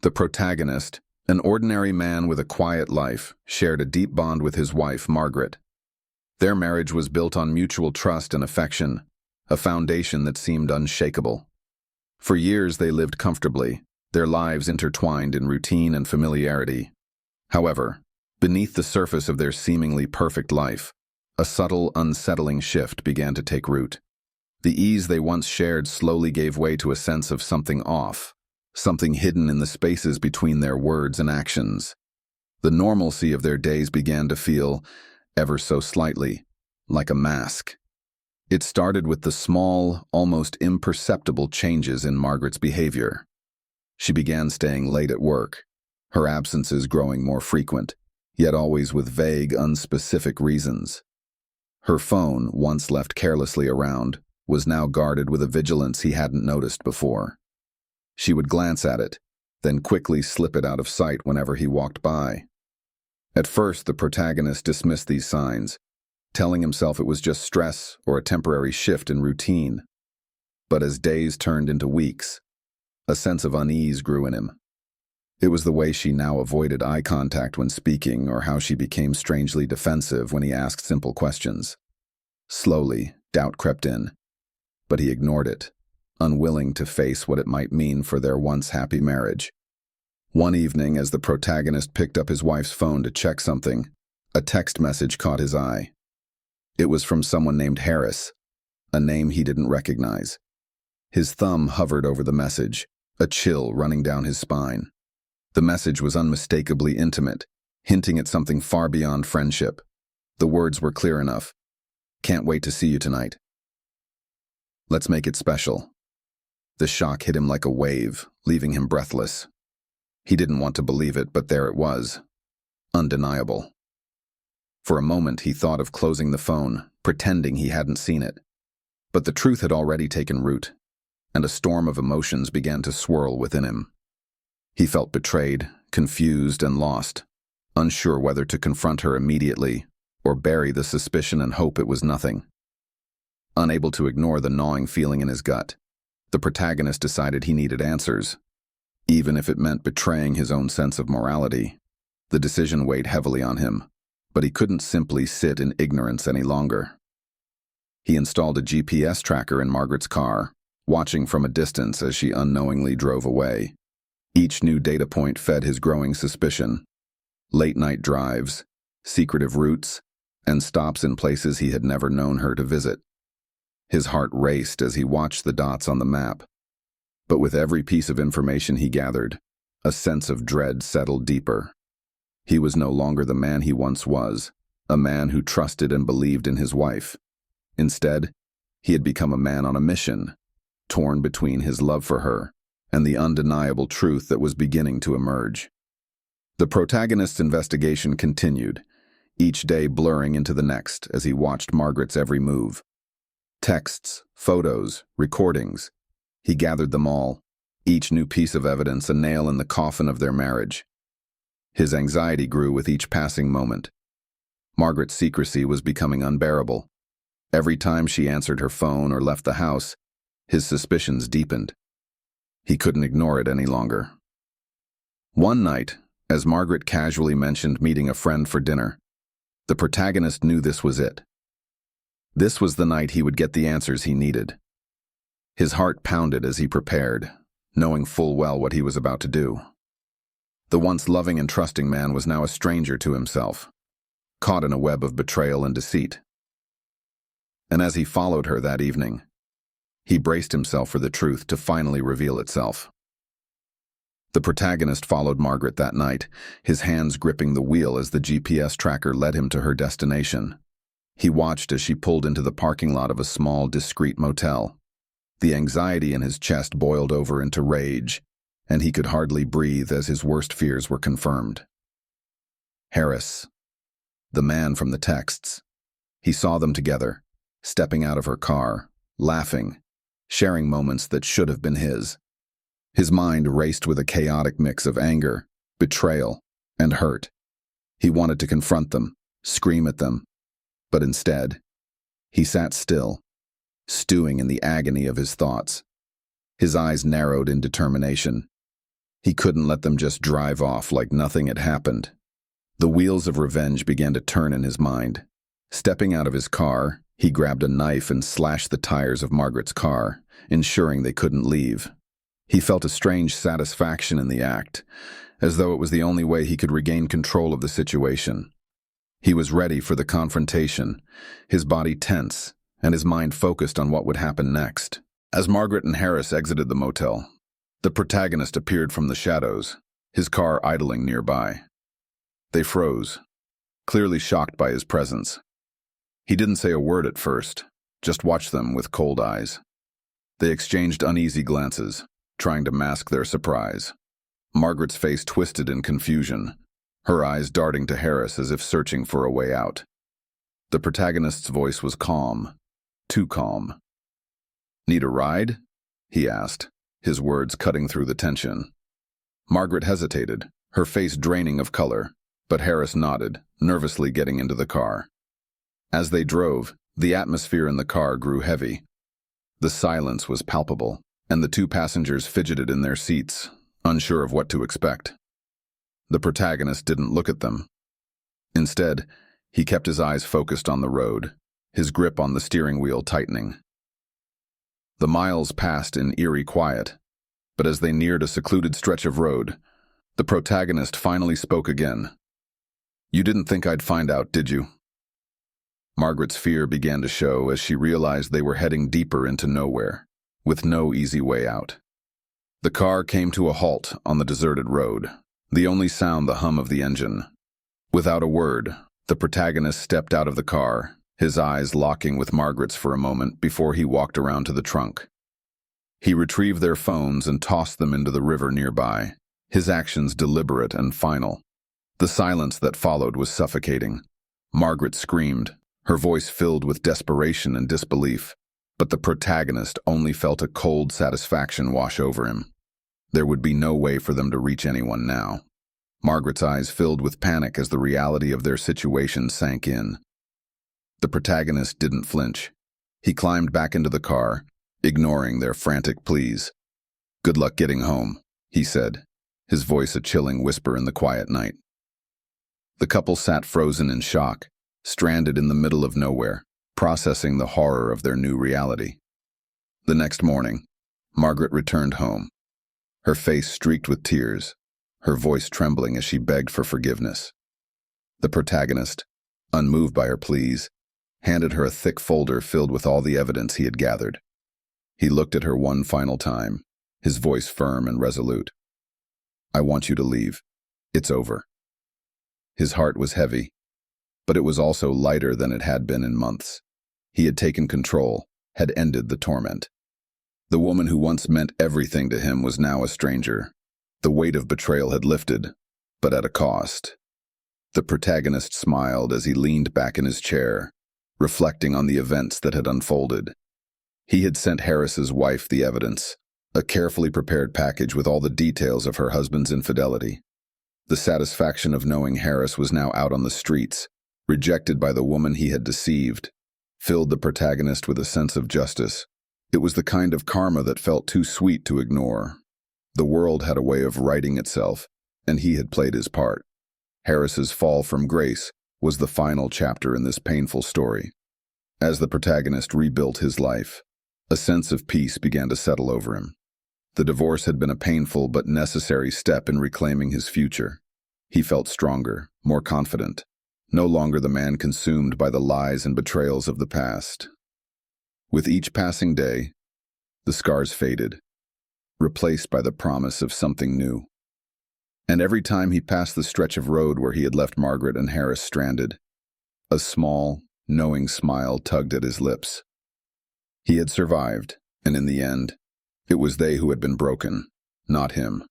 The protagonist, an ordinary man with a quiet life, shared a deep bond with his wife, Margaret. Their marriage was built on mutual trust and affection, a foundation that seemed unshakable. For years they lived comfortably, their lives intertwined in routine and familiarity. However, beneath the surface of their seemingly perfect life, a subtle, unsettling shift began to take root. The ease they once shared slowly gave way to a sense of something off, something hidden in the spaces between their words and actions. The normalcy of their days began to feel, ever so slightly, like a mask. It started with the small, almost imperceptible changes in Margaret's behavior. She began staying late at work, her absences growing more frequent, yet always with vague, unspecific reasons. Her phone, once left carelessly around, was now guarded with a vigilance he hadn't noticed before. She would glance at it, then quickly slip it out of sight whenever he walked by. At first, the protagonist dismissed these signs, telling himself it was just stress or a temporary shift in routine. But as days turned into weeks, a sense of unease grew in him. It was the way she now avoided eye contact when speaking, or how she became strangely defensive when he asked simple questions. Slowly, doubt crept in, but he ignored it, unwilling to face what it might mean for their once happy marriage. One evening, as the protagonist picked up his wife's phone to check something, a text message caught his eye. It was from someone named Harris, a name he didn't recognize. His thumb hovered over the message, a chill running down his spine. The message was unmistakably intimate, hinting at something far beyond friendship. The words were clear enough. "Can't wait to see you tonight. Let's make it special." The shock hit him like a wave, leaving him breathless. He didn't want to believe it, but there it was. Undeniable. For a moment, he thought of closing the phone, pretending he hadn't seen it. But the truth had already taken root, and a storm of emotions began to swirl within him. He felt betrayed, confused, and lost, unsure whether to confront her immediately or bury the suspicion and hope it was nothing. Unable to ignore the gnawing feeling in his gut, the protagonist decided he needed answers. Even if it meant betraying his own sense of morality, the decision weighed heavily on him, but he couldn't simply sit in ignorance any longer. He installed a GPS tracker in Margaret's car, watching from a distance as she unknowingly drove away. Each new data point fed his growing suspicion. Late-night drives, secretive routes, and stops in places he had never known her to visit. His heart raced as he watched the dots on the map. But with every piece of information he gathered, a sense of dread settled deeper. He was no longer the man he once was, a man who trusted and believed in his wife. Instead, he had become a man on a mission, torn between his love for her and the undeniable truth that was beginning to emerge. The protagonist's investigation continued, each day blurring into the next as he watched Margaret's every move. Texts, photos, recordings. He gathered them all, each new piece of evidence a nail in the coffin of their marriage. His anxiety grew with each passing moment. Margaret's secrecy was becoming unbearable. Every time she answered her phone or left the house, his suspicions deepened. He couldn't ignore it any longer. One night, as Margaret casually mentioned meeting a friend for dinner, the protagonist knew this was it. This was the night he would get the answers he needed. His heart pounded as he prepared, knowing full well what he was about to do. The once loving and trusting man was now a stranger to himself, caught in a web of betrayal and deceit. And as he followed her that evening, he braced himself for the truth to finally reveal itself. The protagonist followed Margaret that night, his hands gripping the wheel as the GPS tracker led him to her destination. He watched as she pulled into the parking lot of a small, discreet motel. The anxiety in his chest boiled over into rage, and he could hardly breathe as his worst fears were confirmed. Harris, the man from the texts. He saw them together, stepping out of her car, laughing, sharing moments that should have been his. His mind raced with a chaotic mix of anger, betrayal, and hurt. He wanted to confront them, scream at them, but instead, he sat still, stewing in the agony of his thoughts. His eyes narrowed in determination. He couldn't let them just drive off like nothing had happened. The wheels of revenge began to turn in his mind. Stepping out of his car, he grabbed a knife and slashed the tires of Margaret's car, ensuring they couldn't leave. He felt a strange satisfaction in the act, as though it was the only way he could regain control of the situation. He was ready for the confrontation, his body tense, and his mind focused on what would happen next. As Margaret and Harris exited the motel, the protagonist appeared from the shadows, his car idling nearby. They froze, clearly shocked by his presence. He didn't say a word at first, just watched them with cold eyes. They exchanged uneasy glances, trying to mask their surprise. Margaret's face twisted in confusion, her eyes darting to Harris as if searching for a way out. The protagonist's voice was calm, too calm. "Need a ride?" he asked, his words cutting through the tension. Margaret hesitated, her face draining of color, but Harris nodded, nervously getting into the car. As they drove, the atmosphere in the car grew heavy. The silence was palpable, and the two passengers fidgeted in their seats, unsure of what to expect. The protagonist didn't look at them. Instead, he kept his eyes focused on the road, his grip on the steering wheel tightening. The miles passed in eerie quiet, but as they neared a secluded stretch of road, the protagonist finally spoke again. "You didn't think I'd find out, did you?" Margaret's fear began to show as she realized they were heading deeper into nowhere, with no easy way out. The car came to a halt on the deserted road, the only sound the hum of the engine. Without a word, the protagonist stepped out of the car, his eyes locking with Margaret's for a moment before he walked around to the trunk. He retrieved their phones and tossed them into the river nearby, his actions deliberate and final. The silence that followed was suffocating. Margaret screamed, her voice filled with desperation and disbelief, but the protagonist only felt a cold satisfaction wash over him. There would be no way for them to reach anyone now. Margaret's eyes filled with panic as the reality of their situation sank in. The protagonist didn't flinch. He climbed back into the car, ignoring their frantic pleas. "Good luck getting home," he said, his voice a chilling whisper in the quiet night. The couple sat frozen in shock, stranded in the middle of nowhere, processing the horror of their new reality. The next morning, Margaret returned home, her face streaked with tears, her voice trembling as she begged for forgiveness. The protagonist, unmoved by her pleas, handed her a thick folder filled with all the evidence he had gathered. He looked at her one final time, his voice firm and resolute. "I want you to leave. It's over." His heart was heavy, but it was also lighter than it had been in months. He had taken control, had ended the torment. The woman who once meant everything to him was now a stranger. The weight of betrayal had lifted, but at a cost. The protagonist smiled as he leaned back in his chair, reflecting on the events that had unfolded. He had sent Harris's wife the evidence, a carefully prepared package with all the details of her husband's infidelity. The satisfaction of knowing Harris was now out on the streets, rejected by the woman he had deceived, filled the protagonist with a sense of justice. It was the kind of karma that felt too sweet to ignore. The world had a way of righting itself, and he had played his part. Harris's fall from grace was the final chapter in this painful story. As the protagonist rebuilt his life, a sense of peace began to settle over him. The divorce had been a painful but necessary step in reclaiming his future. He felt stronger, more confident, no longer the man consumed by the lies and betrayals of the past. With each passing day, the scars faded, replaced by the promise of something new. And every time he passed the stretch of road where he had left Margaret and Harris stranded, a small, knowing smile tugged at his lips. He had survived, and in the end, it was they who had been broken, not him.